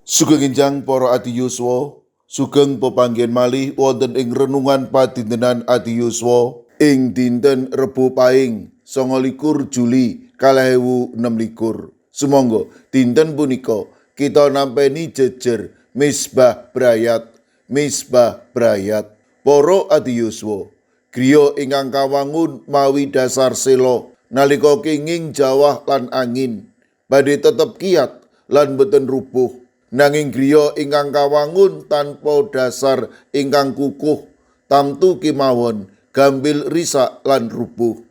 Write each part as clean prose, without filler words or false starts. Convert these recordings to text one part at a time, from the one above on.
Sugeng enjang para ati yuswa, sugeng pepanggihan malih wonten ing renungan padintenan ati yuswa ing dinten Rebo Pahing 29 Juli 2026. Sumangga dinten punika kita nampeni jejer misbah brayat, misbah brayat. Para ati yuswa, griya ingkang kawangun mawi dasar sela nalika kenging jawah lan angin, badhe tetep kiyat lan boten rubuh. Nanging griya ingkang kawangun tanpa dasar ingkang kukuh, tamtu kemawon gambil risak lan rubuh.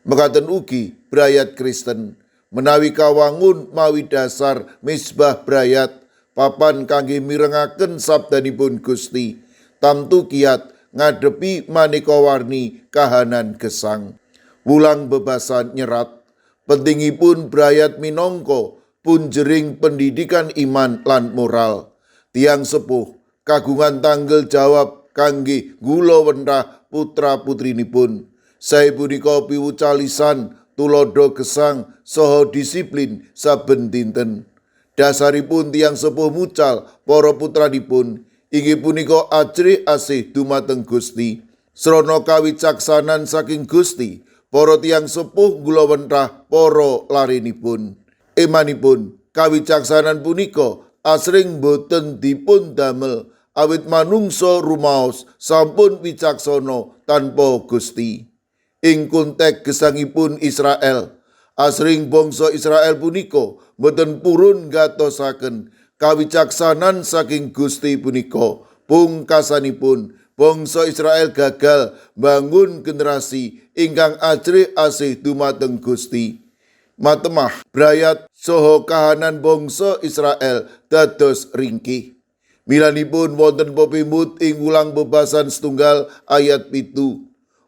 Mekaten ugi brayat Kristen, menawi kawangun mawi dasar misbah brayat, papan kangge mirengaken sabdanipun Gusti, tamtu kiyat ngadepi maneka warni kahanan gesang. Wulang bebasan nyerat, pentingipun brayat minangka punjering pendidikan iman lan moral. Tiang sepuh kagungan tanggung jawab kangge gulawentah putra-putrinipun. Sapunika piwucalisan tulodo gesang saha disiplin saben dinten. Dasaripun tiang sepuh mucal para putranipun inggih punika ajrih asih dumateng Gusti. Srana kawicaksanan saking Gusti, para tiang sepuh gulawentah para larenipun. Emanipun kawicaksanan punika asring boten dipun damel awit manungsa rumaos sampun wicaksana tanpa Gusti. Ing konteks gesangipun Israel, asring bangsa Israel punika boten purun gatosaken kawicaksanan saking Gusti punika. Pungkasanipun bangsa Israel gagal bangun generasi ingkang ajrih asih dumateng Gusti. Matemah brayat saha kahanan bangsa Israel dados ringkih. Milanipun wonten pepimut ing Wulang bebasan setunggal ayat 7.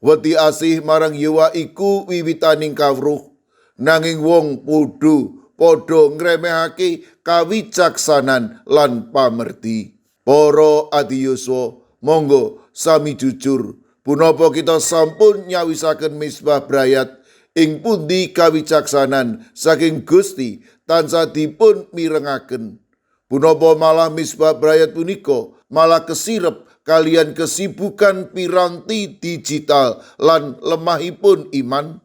Wedi asih marang Yewa iku wiwitaning kawruh, nanging wong padha ngremehake kawicaksanan lan pamerti. Para ati yuswa, monggo sami jujur, punapa kita sampun nyawisaken misbah brayat ing pundi kawicaksanan saking Gusti tansah dipun mirengaken. Punapa malah misbah brayat punika malah kesirep kalian kesibukan piranti digital lan lemahipun iman.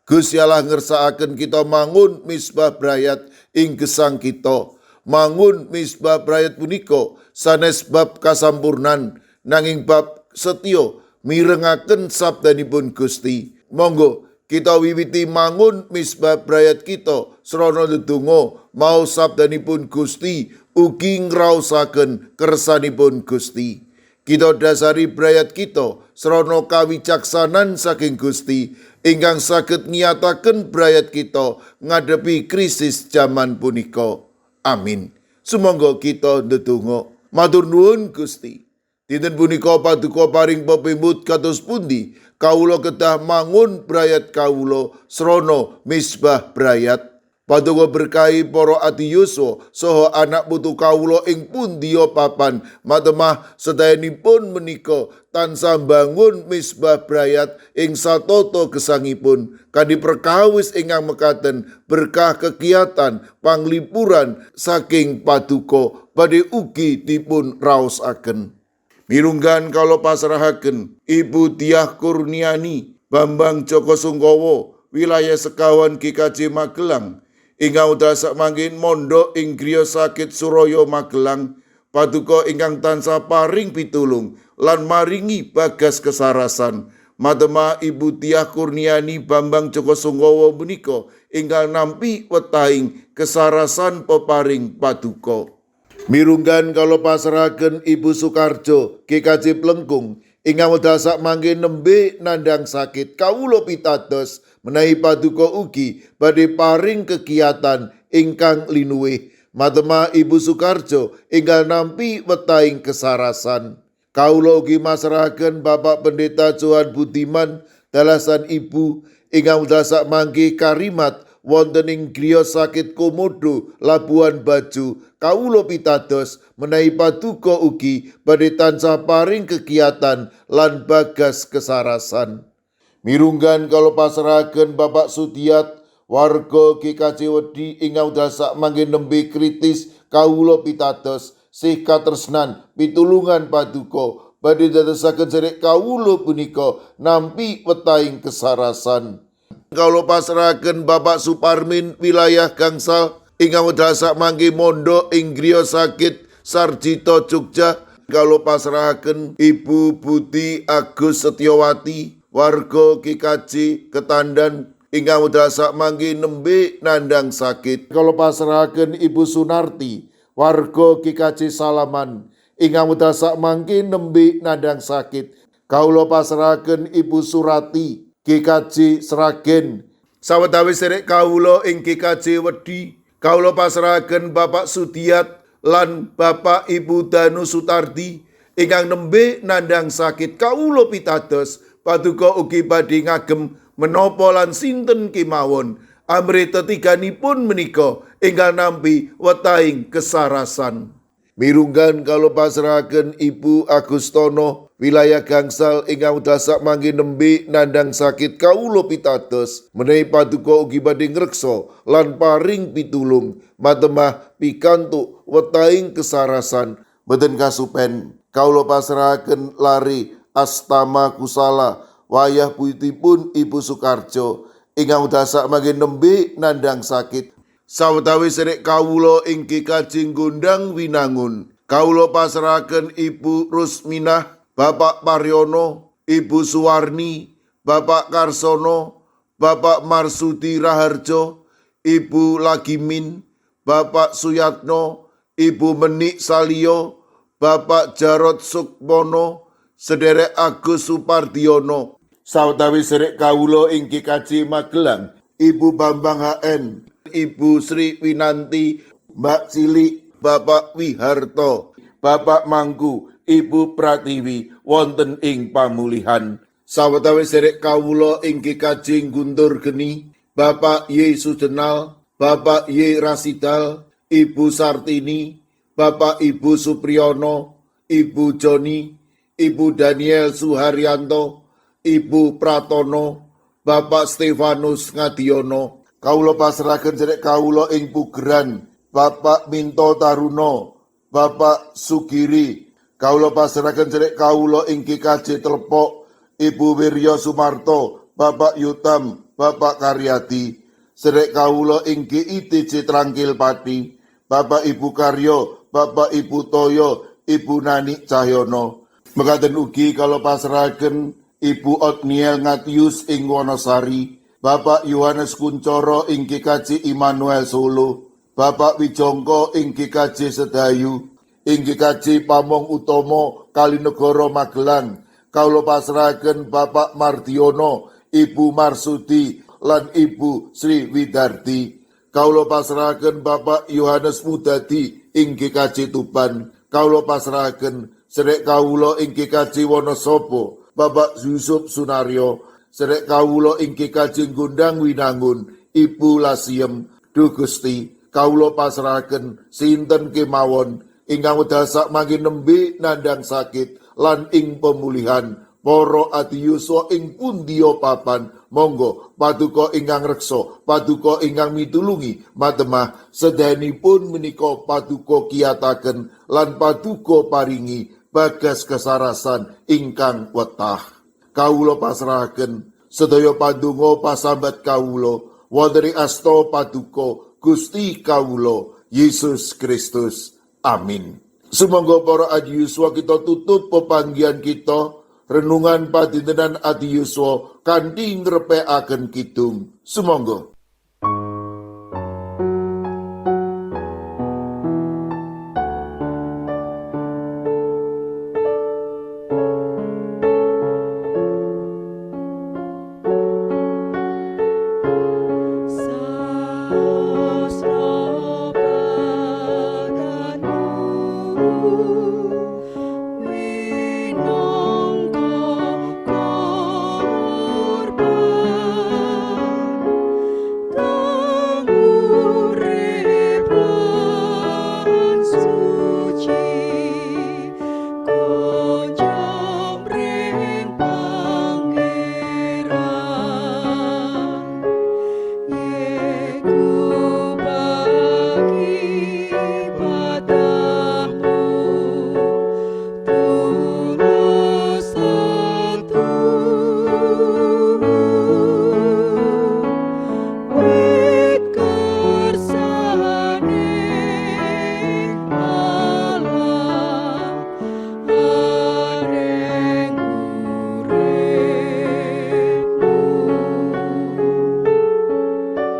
Gusti Allah ngersakaken kita mangun misbah brayat ing gesang kita. Mangun misbah brayat punika sanes bab kasampurnan, nanging bab setya mirengaken sabdanipun Gusti. Monggo kita wiwiti mangun misbah brayat kita srana ndedonga mau sabdanipun Gusti ugi ngraosaken kersanipun Gusti. Kita dasari brayat kita srana kawicaksanan saking Gusti ingkang saged nyataken brayat kita ngadepi krisis jaman punika. Amin. Sumangga kita ndedonga. Matur nuwun Gusti. Dinten punika paduka paring pepimut kados pundi kawula kedah mangun brayat kawula srana misbah brayat. Paduka berkahi para ati yuswa saha anak putu kawula ing pundiya papan matemah sedayanipun menika tansah bangun misbah brayat ing satata gesangipun kanthi perkawis ingkang mekaten berkah kegiatan panglipuran saking paduka badhe ugi dipun raosaken. Mirunggan kalau pasrahaken Ibu Diah Kurniani Bambang Joko Sungkowo wilayah Sekawan GKJ Magelang ingkang dasak mangkin mondok ing griya sakit Suraya Magelang, paduka ingkang tansah paring pitulung lan maringi bagas kesarasan. Matemah Ibu Diah Kurniani Bambang Joko Sungkowo menika ingkang nampi wetahing kesarasan peparing paduka. Mirunggan kalau pasrahaken Ibu Sukarjo GKJ Plengkung ingkang dasak mangke nembe nandhang sakit kawula pitados menawi paduka ugi badhe paring kegiatan ingkang linuwih. Matemah Ibu Sukarjo ingkang nampi wetahing kesarasan. Kawula ugi masrahaken Bapak Pendeta Johan Budiman dalasan Ibu ingkang dasak mangke karimat wonten ing griya sakit Komodo Labuhan Bajo. Kawula pitados menawi paduka ugi badhe tansah paring kegiatan lan bagas kesarasan. Mirunggan kalau pasrahaken Bapak Sudiat warga GKJ Wedi ingkang dasak mangke nembe kritis kawula pitados sih katresnan pitulungan paduka badhe dadosaken sedherek kawula punika nampi wetahing kesarasan. Kawula pasrahaken Bapak Suparmin wilayah gangsal ingkang wedal sakmangke mondok ing griya sakit Sarjito Jogja. Kawula pasrahaken Ibu Budi Agus Setyawati warga GKJ Ketandan ingkang wedal sakmangke nembe nandhang sakit. Kawula pasrahaken Ibu Sunarti warga GKJ Salaman ingkang wedal sakmangke nembe nandhang sakit. Kawula pasrahaken Ibu Surati GKJ Sragen. Sawetawis sedherek kawula ing GKJ Wedi, kawula pasrahaken Bapak Sudiat lan Bapak Ibu Danu Sutardi ingkang nembe nandhang sakit. Kawula pitados paduka ugi badhe ngagem menapa lan sinten kemawon amrih tetiganipun menika ingkang nampi wetahing kesarasan. Mirunggan kawula pasrahaken Ibu Agustono wilayah gangsal ingkang wedal sakmangke nembe nandhang sakit. Kawula pitados menawi paduka ugi badhe ngreksa lan paring pitulung matemah pikantuk wetahing kesarasan. Boten kasupen kawula pasrahaken Lari Astama Kusala wayah putipun Ibu Sukarjo ingkang wedal sakmangke nembe nandhang sakit. Sawetawis sedherek kawula ing GKJ Gondang Winangun, kawula pasrahaken Ibu Rusminah, Bapak Paryono, Ibu Suwarni, Bapak Karsono, Bapak Marsudi Raharjo, Ibu Lagimin, Bapak Suyatno, Ibu Menik Salio, Bapak Jarod Sukmono, sedherek Agus Supardiono. Sawetawis sedherek kawula ing GKJ Magelang, Ibu Bambang HN, Ibu Sri Winanti, Mbak Cilik, Bapak Wiharto, Bapak Mangku, Ibu Pratiwi wonten ing pamulihan. Sawetawis sedherek kawula ing GKJ Guntur Geni, Bapak Y Sudenal, Bapak Y Rasidal, Ibu Sartini, Bapak Ibu Supriyono, Ibu Joni, Ibu Daniel Suharyanto, Ibu Pratono, Bapak Stefanus Ngadiono. Kawula pasrahaken sedherek kawula ing Pugeran, Bapak Minto Taruno, Bapak Sugiri. Kawula pasrahaken sedherek kawula ing GKJ Telepok, Ibu Wirya Sumarto, Bapak Yutam, Bapak Karyadi. Sedherek kawula ing GITJ Trangkil Pati, Bapak Ibu Karyo, Bapak Ibu Toyo, Ibu Nani Cahyono. Mekaten ugi kawula pasrahaken Ibu Otniel Ngatius ing Wonosari, Bapak Yohanes Kuncoro ing GKJ Immanuel Solo, Bapak Wijongko ing GKJ Sedayu, ing GKJ Pamong Utomo Kalinegoro Magelang, kawula pasrahaken Bapak Mardiono, Ibu Marsudi lan Ibu Sri Widarti. Kawula pasrahaken Bapak Yohanes Mudadi ing GKJ Tuban. Kawula pasrahaken sedherek kawula ing GKJ Wonosobo, Bapak Yusuf Sunaryo. Sedherek kawula ing GKJ Gondang Winangun, Ibu Lasiem. Duh Gusti, kawula pasrahaken sinten kemawon ingkang wedal sakmangke nembe nandhang sakit lan ing pemulihan. Para adiyuswa ing pundiya papan, monggo paduka ingkang reksa, paduka ingkang mitulungi matemah sedayanipun menika paduka kiyataken lan paduka paringi bagas kesarasan ingkang wetah. Kawula pasrahaken sedaya pandonga pasambat kawula wonten ing asta paduka Gusti kawula Yesus Kristus. Amin. Sumangga para adiyuswa kita tutup pepanggihan kita renungan padintenan adiyuswa kanthi ngrepekaken kidung. Sumangga.